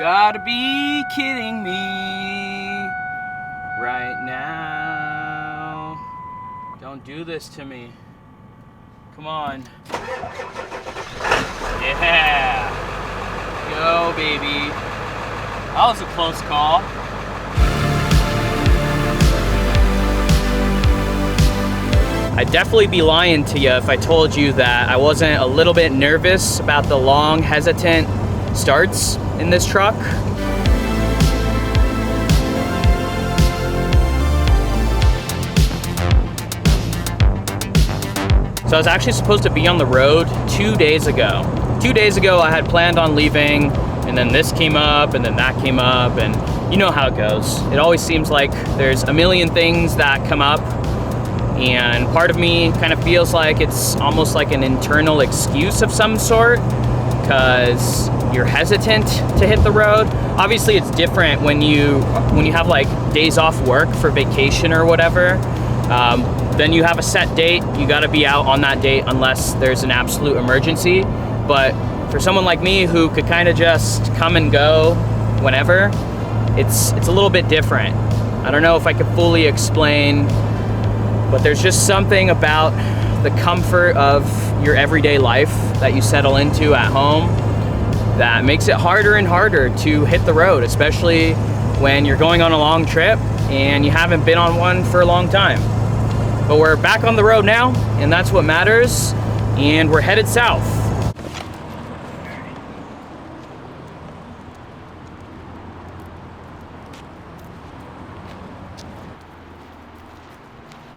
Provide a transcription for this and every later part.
gotta be kidding me right now. Don't do this to me. Come on. Yeah. Go, baby. That was a close call. I'd definitely be lying to you if I told you that I wasn't a little bit nervous about the long, hesitant starts in this truck. So I was actually supposed to be on the road 2 days ago. 2 days ago I had planned on leaving, and then this came up, and then that came up, and you know how it goes. It always seems like there's a million things that come up, and part of me kind of feels like it's almost like an internal excuse of some sort, because you're hesitant to hit the road. Obviously it's different when you have like days off work for vacation or whatever. Then you have a set date, you gotta be out on that date unless there's an absolute emergency. But for someone like me who could kind of just come and go whenever, it's a little bit different. I don't know if I could fully explain, but there's just something about the comfort of your everyday life that you settle into at home that makes it harder and harder to hit the road, especially when you're going on a long trip and you haven't been on one for a long time. But we're back on the road now, and that's what matters, and we're headed south.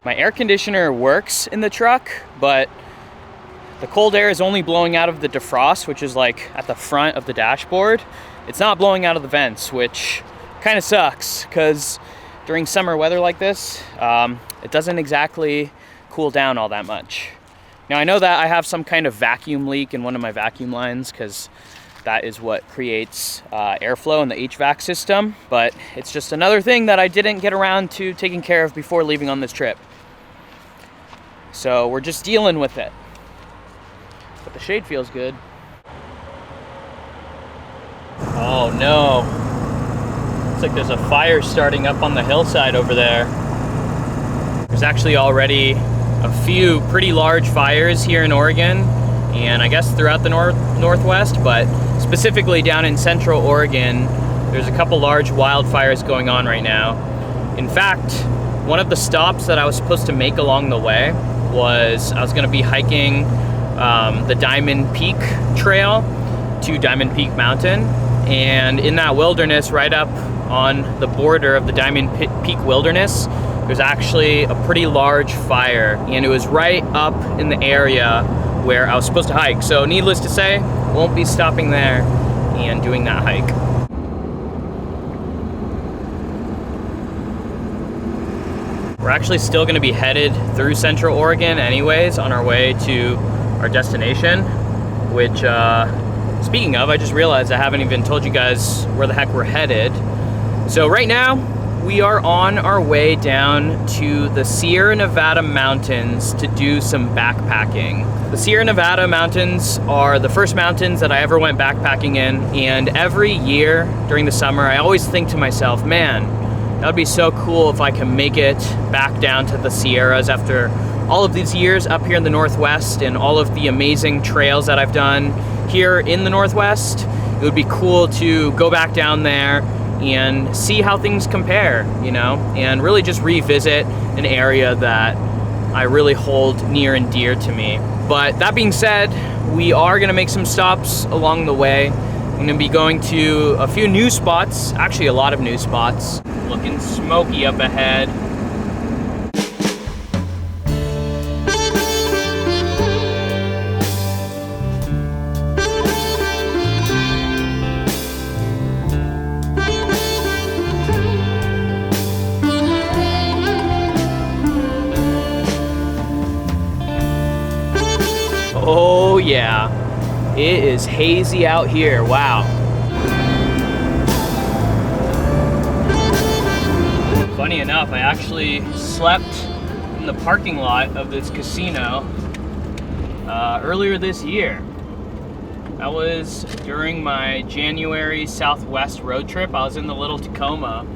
My air conditioner works in the truck, but the cold air is only blowing out of the defrost, which is like at the front of the dashboard. It's not blowing out of the vents, which kind of sucks, because during summer weather like this, it doesn't exactly cool down all that much. Now I know that I have some kind of vacuum leak in one of my vacuum lines, because that is what creates airflow in the HVAC system, but it's just another thing that I didn't get around to taking care of before leaving on this trip. So we're just dealing with it. But the shade feels good. Oh no. Looks like there's a fire starting up on the hillside over there. There's actually already a few pretty large fires here in Oregon, and I guess throughout the Northwest, but specifically down in Central Oregon, there's a couple large wildfires going on right now. In fact, one of the stops that I was supposed to make along the way was I was going to be hiking the Diamond Peak Trail to Diamond Peak Mountain, and in that wilderness right up on the border of the Diamond Peak Wilderness, there's actually a pretty large fire, and it was right up in the area where I was supposed to hike. So needless to say, won't be stopping there and doing that hike. We're actually still going to be headed through Central Oregon anyways on our way to our destination, which, speaking of, I just realized I haven't even told you guys where the heck we're headed. So right now, we are on our way down to the Sierra Nevada mountains to do some backpacking. The Sierra Nevada mountains are the first mountains that I ever went backpacking in, and every year during the summer, I always think to myself, man, that would be so cool if I can make it back down to the Sierras after all of these years up here in the Northwest and all of the amazing trails that I've done here in the Northwest. It would be cool to go back down there and see how things compare, you know, and really just revisit an area that I really hold near and dear to me. But that being said, we are gonna make some stops along the way. I'm gonna be going to a few new spots, actually a lot of new spots. Looking smoky up ahead. Oh yeah, it is hazy out here, wow. Funny enough, I actually slept in the parking lot of this casino earlier this year. That was during my January Southwest road trip. I was in the little Tacoma.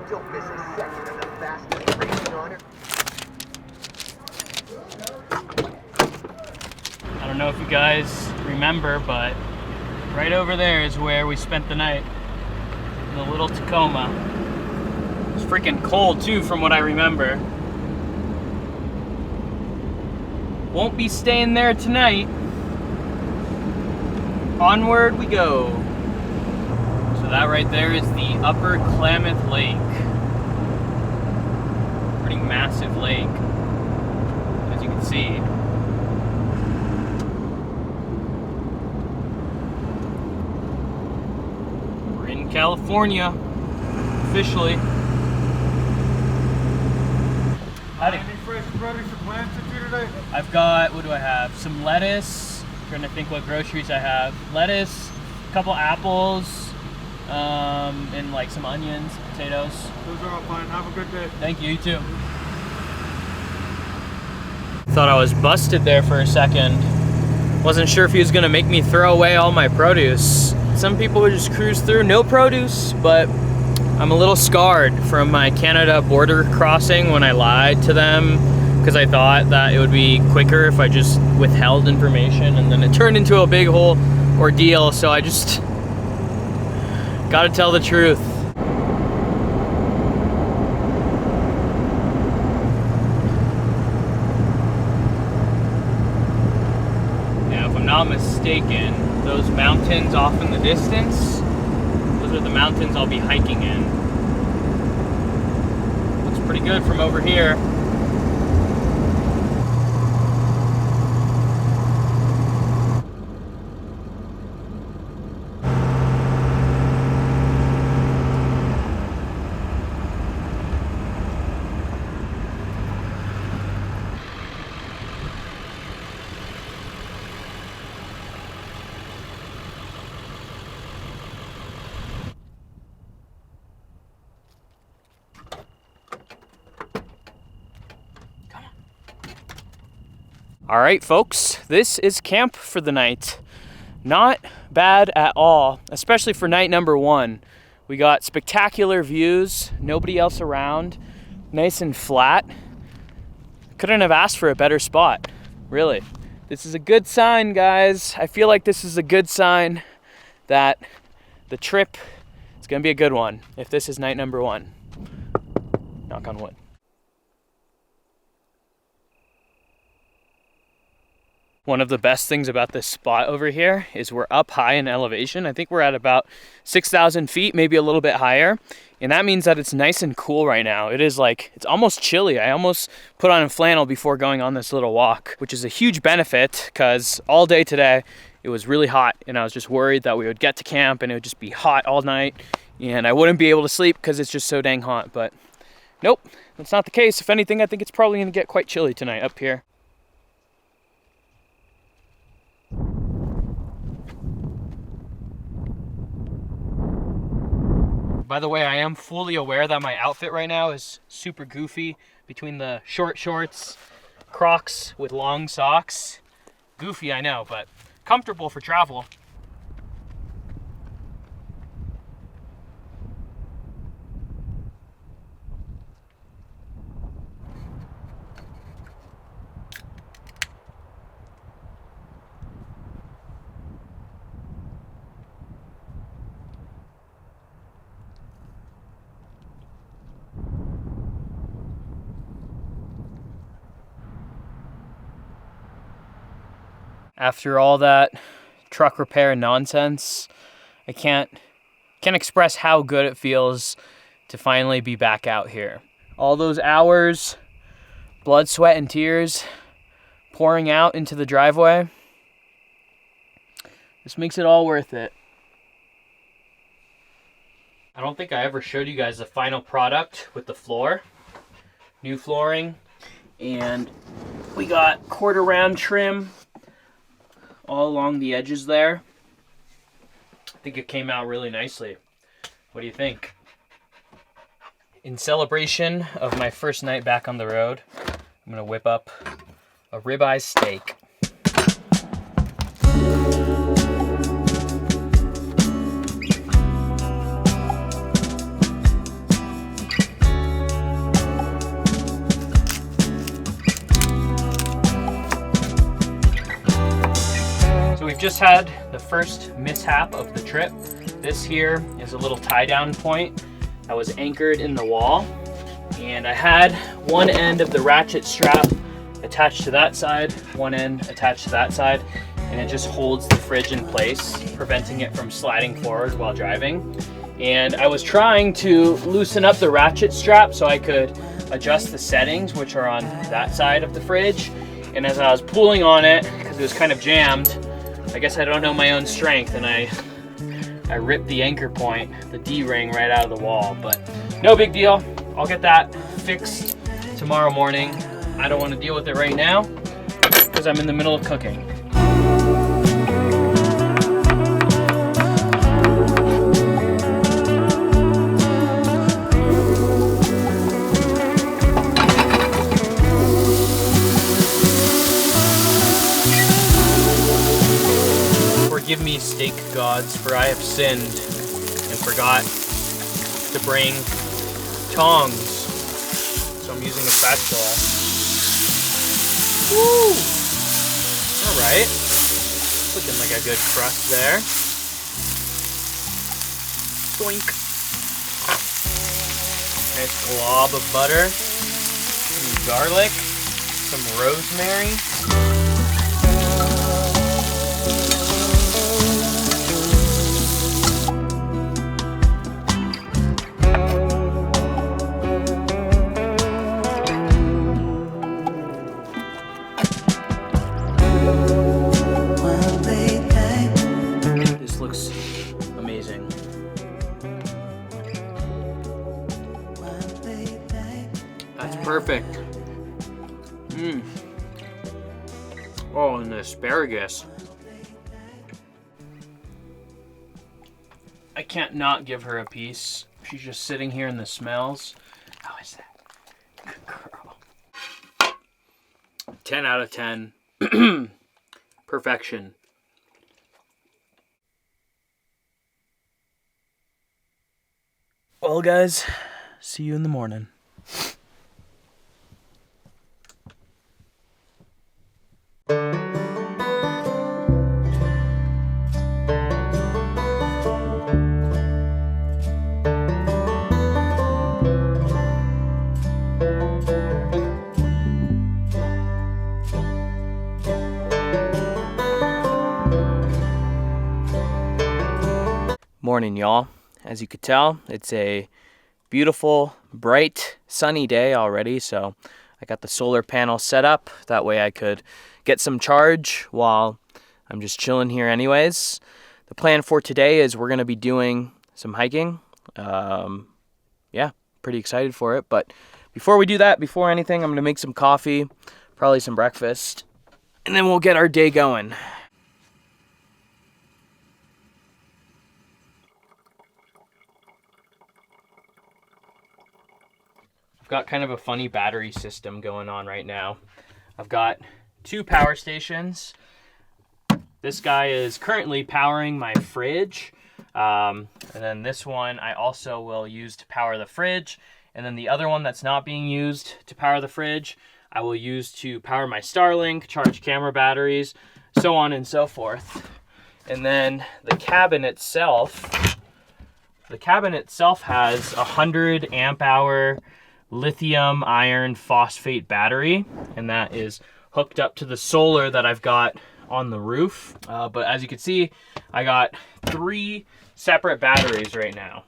Don't miss a second of the fastest racing on it. I don't know if you guys remember, but right over there is where we spent the night, in the little Tacoma. It's freaking cold too, from what I remember. Won't be staying there tonight. Onward we go. So that right there is the Upper Klamath Lake. Pretty massive lake, as you can see. We're in California, officially. Any fresh produce or plants with you today? I've got, what do I have? Some lettuce. I'm trying to think what groceries I have. Lettuce, a couple apples, and like some onions, potatoes. Those are all fine. Have a good day. Thank you, you too. Thought I was busted there for a second. Wasn't sure if he was gonna make me throw away all my produce. Some people would just cruise through, no produce, but I'm a little scarred from my Canada border crossing when I lied to them because I thought that it would be quicker if I just withheld information, and then it turned into a big whole ordeal, so I just gotta tell the truth. Now, if I'm not mistaken, those mountains off in the distance, those are the mountains I'll be hiking in. Looks pretty good from over here. All right, folks, this is camp for the night. Not bad at all, especially for night number one. We got spectacular views, nobody else around, nice and flat. Couldn't have asked for a better spot, really. This is a good sign, guys. I feel like this is a good sign that the trip is gonna be a good one if this is night number one. Knock on wood. One of the best things about this spot over here is we're up high in elevation. I think we're at about 6,000 feet, maybe a little bit higher. And that means that it's nice and cool right now. It is like, it's almost chilly. I almost put on a flannel before going on this little walk, which is a huge benefit because all day today it was really hot and I was just worried that we would get to camp and it would just be hot all night and I wouldn't be able to sleep because it's just so dang hot. But nope, that's not the case. If anything, I think it's probably gonna get quite chilly tonight up here. By the way, I am fully aware that my outfit right now is super goofy between the short shorts, Crocs with long socks. Goofy, I know, but comfortable for travel. After all that truck repair nonsense, I can't express how good it feels to finally be back out here. All those hours, blood, sweat, and tears pouring out into the driveway, this makes it all worth it. I don't think I ever showed you guys the final product with the floor. New flooring, and we got quarter round trim all along the edges there. I think it came out really nicely. What do you think? In celebration of my first night back on the road, I'm gonna whip up a ribeye steak. So we've just had the first mishap of the trip. This here is a little tie down point that was anchored in the wall, and I had one end of the ratchet strap attached to that side, one end attached to that side, and it just holds the fridge in place, preventing it from sliding forward while driving. And I was trying to loosen up the ratchet strap so I could adjust the settings, which are on that side of the fridge. And as I was pulling on it, because it was kind of jammed, I guess I don't know my own strength, and I ripped the anchor point, the D-ring, right out of the wall. But no big deal. I'll get that fixed tomorrow morning. I don't want to deal with it right now because I'm in the middle of cooking. Forgive me, steak gods, for I have sinned and forgot to bring tongs. So I'm using a spatula. Woo! Alright. Looking like a good crust there. Boink. Nice glob of butter. Some garlic. Some rosemary. Amazing. That's perfect. Oh, and the asparagus. I can't not give her a piece. She's just sitting here in the smells. How is that? Good girl. 10 out of 10. Perfection. Well, guys, see you in the morning. Morning, y'all. As you could tell, it's a beautiful, bright, sunny day already, so I got the solar panel set up. That way I could get some charge while I'm just chilling here anyways. The plan for today is we're going to be doing some hiking. Yeah, pretty excited for it. But before we do that, before anything, I'm going to make some coffee, probably some breakfast, and then we'll get our day going. Got kind of a funny battery system going on right now. I've got two power stations. This guy is currently powering my fridge. And then this one I also will use to power the fridge. And then the other one that's not being used to power the fridge, I will use to power my Starlink, charge camera batteries, so on and so forth. And then the cabin itself has a 100 amp hour lithium iron phosphate battery, and that is hooked up to the solar that I've got on the roof. But as you can see, I got 3 separate batteries right now.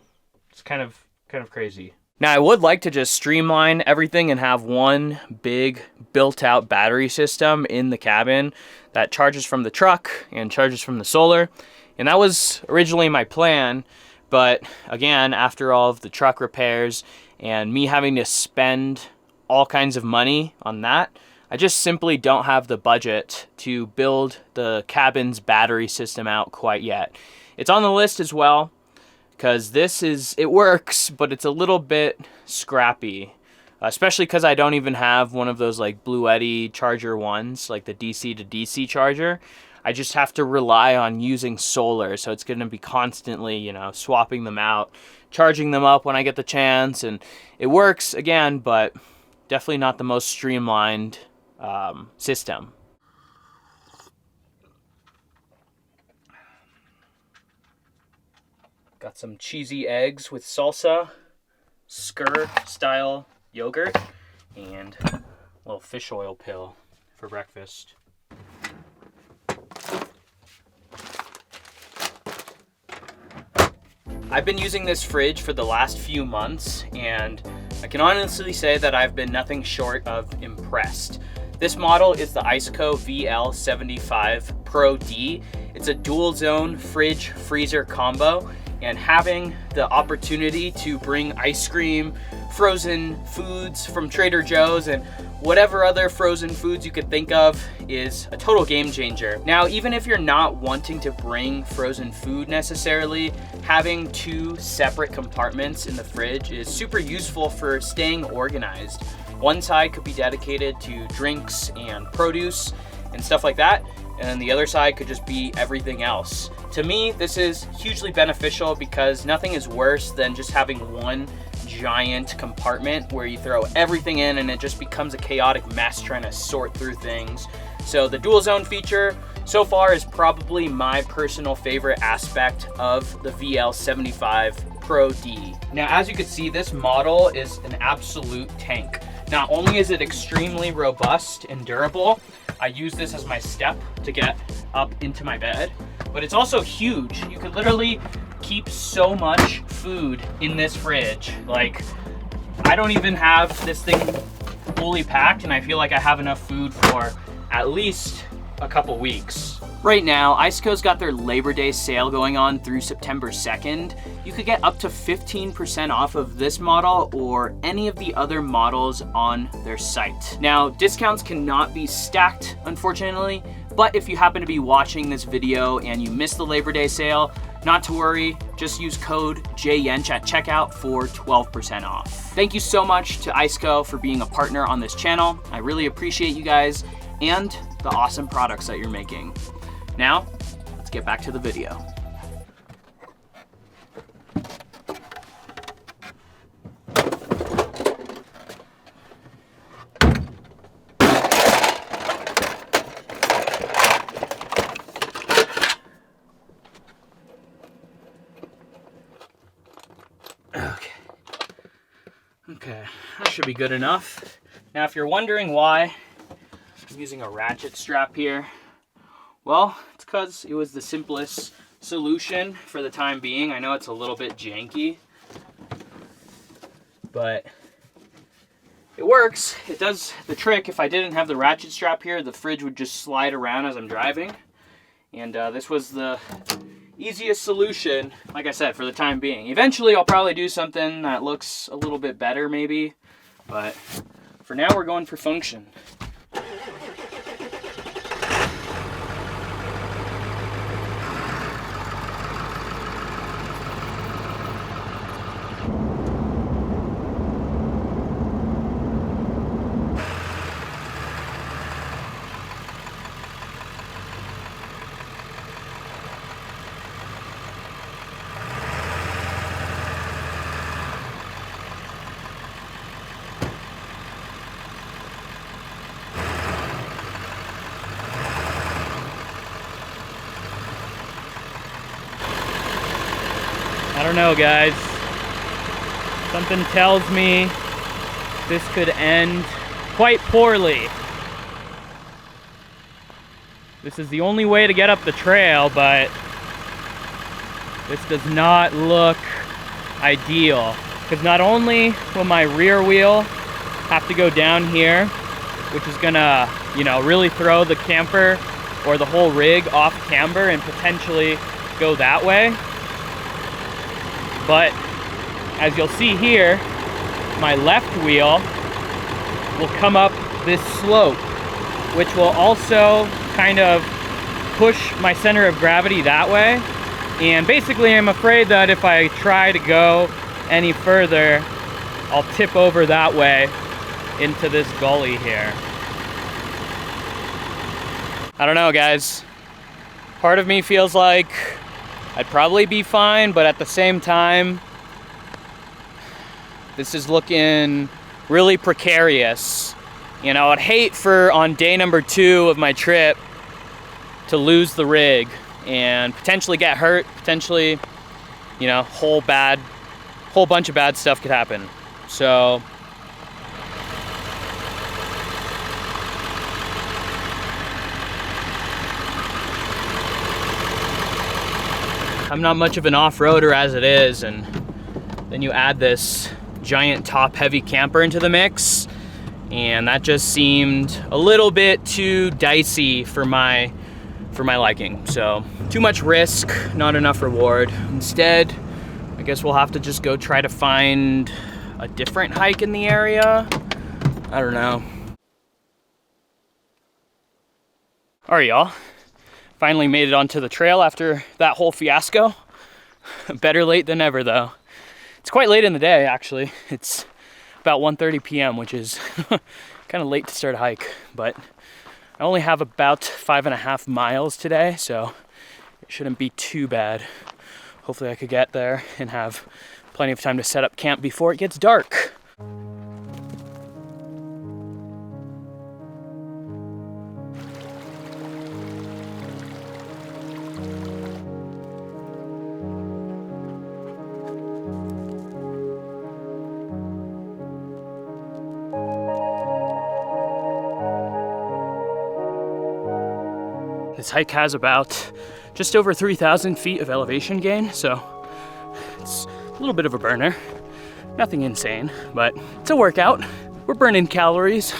It's kind of crazy. Now I would like to just streamline everything and have one big built-out battery system in the cabin that charges from the truck and charges from the solar. And that was originally my plan, but again, after all of the truck repairs and me having to spend all kinds of money on that, I just simply don't have the budget to build the cabin's battery system out quite yet. It's on the list as well, because it works, but it's a little bit scrappy, especially because I don't even have one of those like Bluetti charger ones, like the DC to DC charger. I just have to rely on using solar, so it's going to be constantly, you know, swapping them out, charging them up when I get the chance, and it works again, but definitely not the most streamlined system. Got some cheesy eggs with salsa, skyr style yogurt, and a little fish oil pill for breakfast. I've been using this fridge for the last few months, and I can honestly say that I've been nothing short of impressed. This model is the ICECO VL75 Pro D. It's a dual zone fridge freezer combo, and having the opportunity to bring ice cream, frozen foods from Trader Joe's, and whatever other frozen foods you could think of is a total game changer. Now, even if you're not wanting to bring frozen food necessarily, having 2 separate compartments in the fridge is super useful for staying organized. One side could be dedicated to drinks and produce and stuff like that, and then the other side could just be everything else. To me, this is hugely beneficial because nothing is worse than just having one giant compartment where you throw everything in and it just becomes a chaotic mess trying to sort through things. So the dual zone feature so far is probably my personal favorite aspect of the VL75 Pro D. Now, as you can see, this model is an absolute tank. Not only is it extremely robust and durable, I use this as my step to get up into my bed, but it's also huge. You could literally keep so much food in this fridge. Like, I don't even have this thing fully packed, and I feel like I have enough food for at least a couple weeks. Right now, ICECO's got their Labor Day sale going on through September 2nd. You could get up to 15% off of this model or any of the other models on their site. Now, discounts cannot be stacked, unfortunately, but if you happen to be watching this video and you missed the Labor Day sale, not to worry, just use code JYENCH at checkout for 12% off. Thank you so much to ICECO for being a partner on this channel. I really appreciate you guys and the awesome products that you're making. Now, let's get back to the video. Okay, that should be good enough. Now, if you're wondering why I'm using a ratchet strap here, well, it's because it was the simplest solution for the time being. I know it's a little bit janky, but it works. It does the trick. If I didn't have the ratchet strap here, the fridge would just slide around as I'm driving. And this was the easiest solution, like I said, for the time being. Eventually, I'll probably do something that looks a little bit better, maybe. But for now, we're going for function. I don't know, guys. Something tells me this could end quite poorly. This is the only way to get up the trail, but this does not look ideal. Because not only will my rear wheel have to go down here, which is gonna, you know, really throw the camper or the whole rig off camber and potentially go that way. But as you'll see here, my left wheel will come up this slope, which will also kind of push my center of gravity that way. And basically I'm afraid that if I try to go any further, I'll tip over that way into this gully here. I don't know, guys. Part of me feels like I'd probably be fine, but at the same time, this is looking really precarious. You know, I'd hate for on day number 2 of my trip to lose the rig and potentially get hurt, potentially, you know, whole bunch of bad stuff could happen. So I'm not much of an off-roader as it is, and then you add this giant top-heavy camper into the mix, and that just seemed a little bit too dicey for my liking. So too much risk, not enough reward. Instead, I guess we'll have to just go try to find a different hike in the area. I don't know. All right, y'all. Finally made it onto the trail after that whole fiasco. Better late than never, though. It's quite late in the day, actually. It's about 1:30 p.m., which is kind of late to start a hike, but I only have about 5.5 miles today, so it shouldn't be too bad. Hopefully I could get there and have plenty of time to set up camp before it gets dark. This hike has about just over 3,000 feet of elevation gain, so it's a little bit of a burner. Nothing insane, but it's a workout. We're burning calories.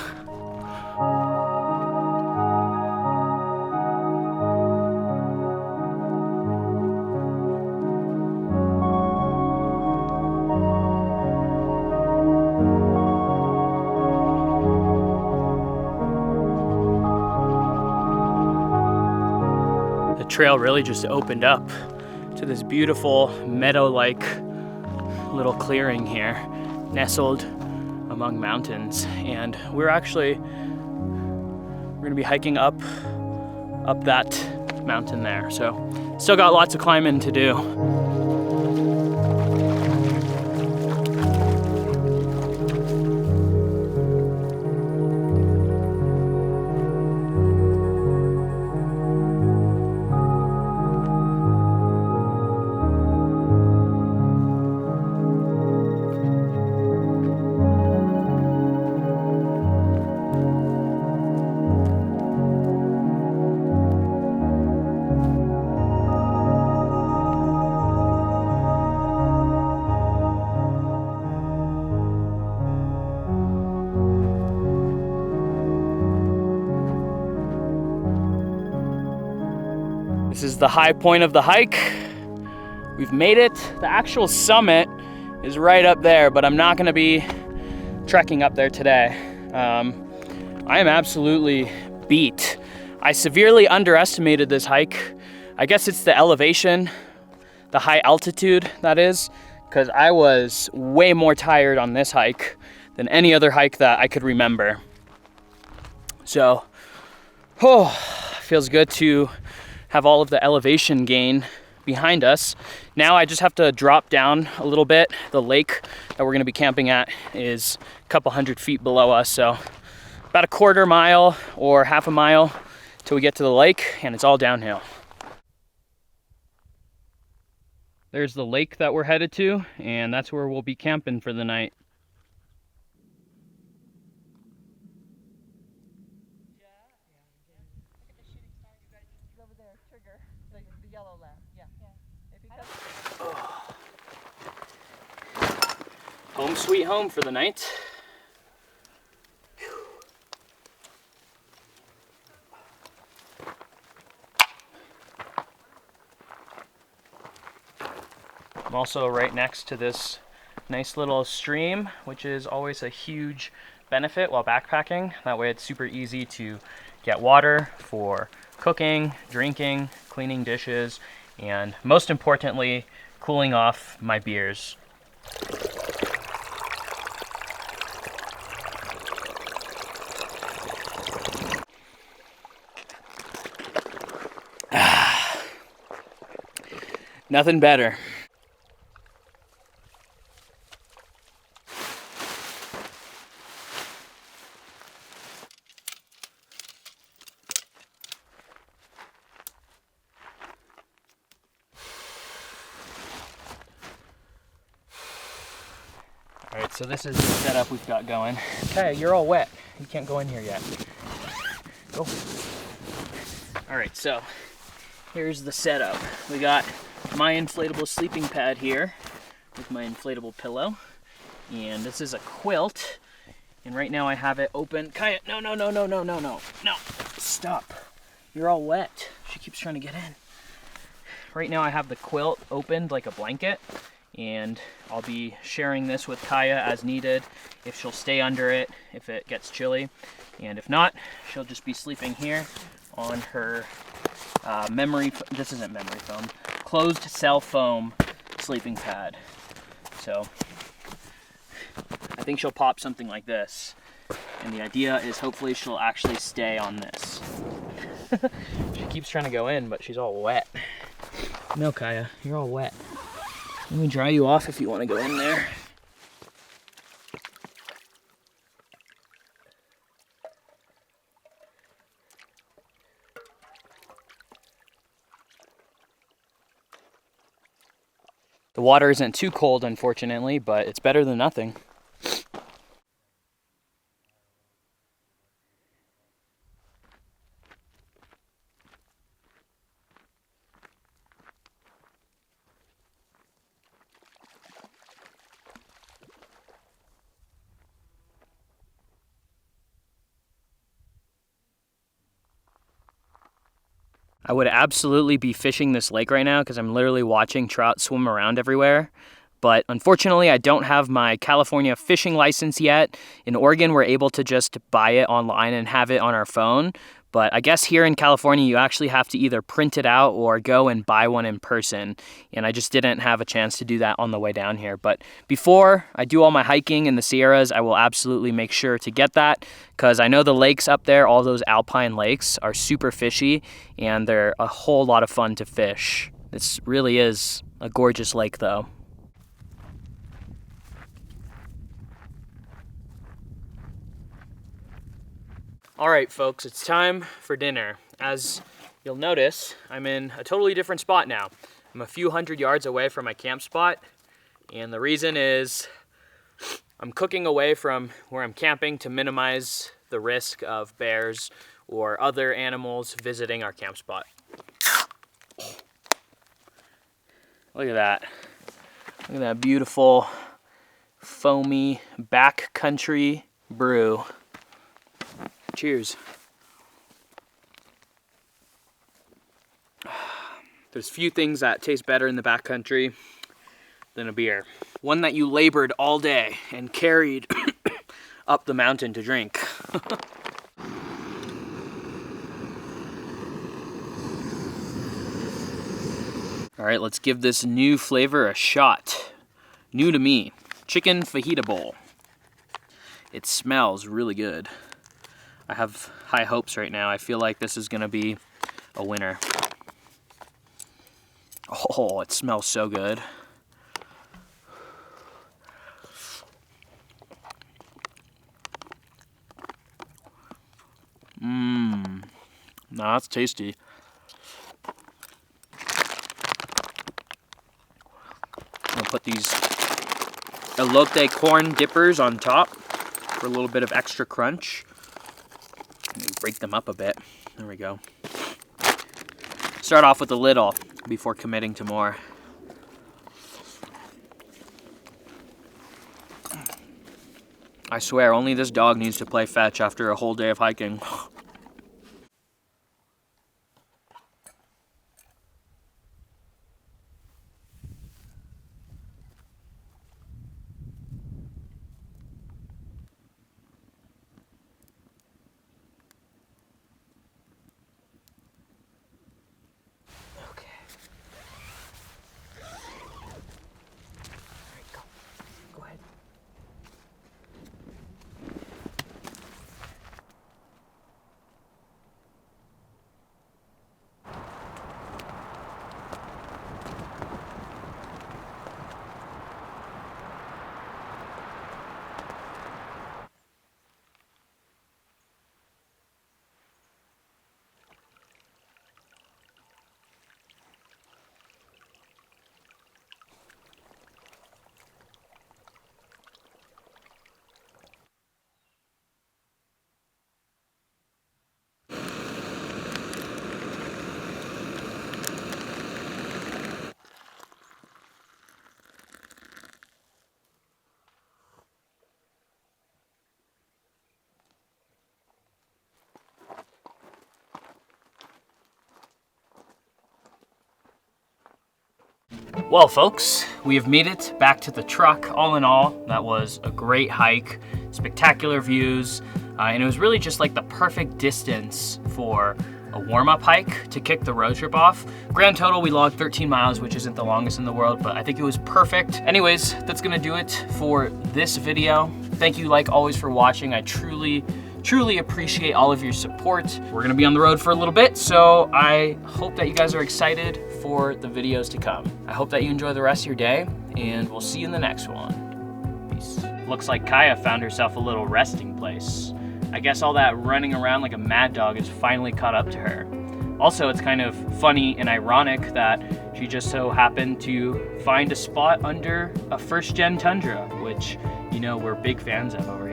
The trail really just opened up to this beautiful meadow-like little clearing here, nestled among mountains. And we're gonna be hiking up that mountain there. So still got lots of climbing to do. This is the high point of the hike. We've made it. The actual summit is right up there, but I'm not gonna be trekking up there today. I am absolutely beat. I severely underestimated this hike. I guess it's the elevation, the high altitude, that is, because I was way more tired on this hike than any other hike that I could remember. So, feels good to have all of the elevation gain behind us. Now I just have to drop down a little bit. The lake that we're gonna be camping at is a couple hundred feet below us, so about a quarter mile or half a mile till we get to the lake, and it's all downhill. There's the lake that we're headed to, and that's where we'll be camping for the night. Home sweet home for the night. I'm also right next to this nice little stream, which is always a huge benefit while backpacking. That way it's super easy to get water for cooking, drinking, cleaning dishes, and most importantly, cooling off my beers. Nothing better. All right, so this is the setup we've got going. Okay, you're all wet. You can't go in here yet. Go. All right, so here's the setup. We got my inflatable sleeping pad here with my inflatable pillow. And this is a quilt. And right now I have it open. Kaya, no. Stop. You're all wet. She keeps trying to get in. Right now I have the quilt opened like a blanket. And I'll be sharing this with Kaya as needed, if she'll stay under it, if it gets chilly. And if not, she'll just be sleeping here on her this isn't memory foam, closed cell foam sleeping pad. So I think she'll pop something like this. And the idea is hopefully she'll actually stay on this. She keeps trying to go in, but she's all wet. No, Kaya, you're all wet. Let me dry you off if you want to go in there. The water isn't too cold, unfortunately, but it's better than nothing. I would absolutely be fishing this lake right now because I'm literally watching trout swim around everywhere. But unfortunately, I don't have my California fishing license yet. In Oregon, we're able to just buy it online and have it on our phone. But I guess here in California, you actually have to either print it out or go and buy one in person. And I just didn't have a chance to do that on the way down here. But before I do all my hiking in the Sierras, I will absolutely make sure to get that because I know the lakes up there, all those alpine lakes, are super fishy and they're a whole lot of fun to fish. This really is a gorgeous lake though. All right, folks, it's time for dinner. As you'll notice, I'm in a totally different spot now. I'm a few hundred yards away from my camp spot, and the reason is I'm cooking away from where I'm camping to minimize the risk of bears or other animals visiting our camp spot. Look at that. Look at that beautiful, foamy, backcountry brew. Cheers. There's few things that taste better in the backcountry than a beer. One that you labored all day and carried up the mountain to drink. All right, let's give this new flavor a shot. New to me, chicken fajita bowl. It smells really good. I have high hopes right now. I feel like this is gonna be a winner. Oh, it smells so good. Mmm, nah, that's tasty. I'm gonna put these elote corn dippers on top for a little bit of extra crunch. Break them up a bit. There we go. Start off with a little before committing to more. I swear, only this dog needs to play fetch after a whole day of hiking. Well, folks, we have made it back to the truck. All in all, that was a great hike, spectacular views, and it was really just like the perfect distance for a warm-up hike to kick the road trip off. Grand total, we logged 13 miles, which isn't the longest in the world, but I think it was perfect. Anyways, that's gonna do it for this video. Thank you, like always, for watching. I truly appreciate all of your support. We're gonna be on the road for a little bit, so I hope that you guys are excited for the videos to come. I hope that you enjoy the rest of your day, and we'll see you in the next one. Peace. Looks like Kaya found herself a little resting place. I guess all that running around like a mad dog has finally caught up to her. Also, it's kind of funny and ironic that she just so happened to find a spot under a first-gen Tundra, which, you know, we're big fans of over here.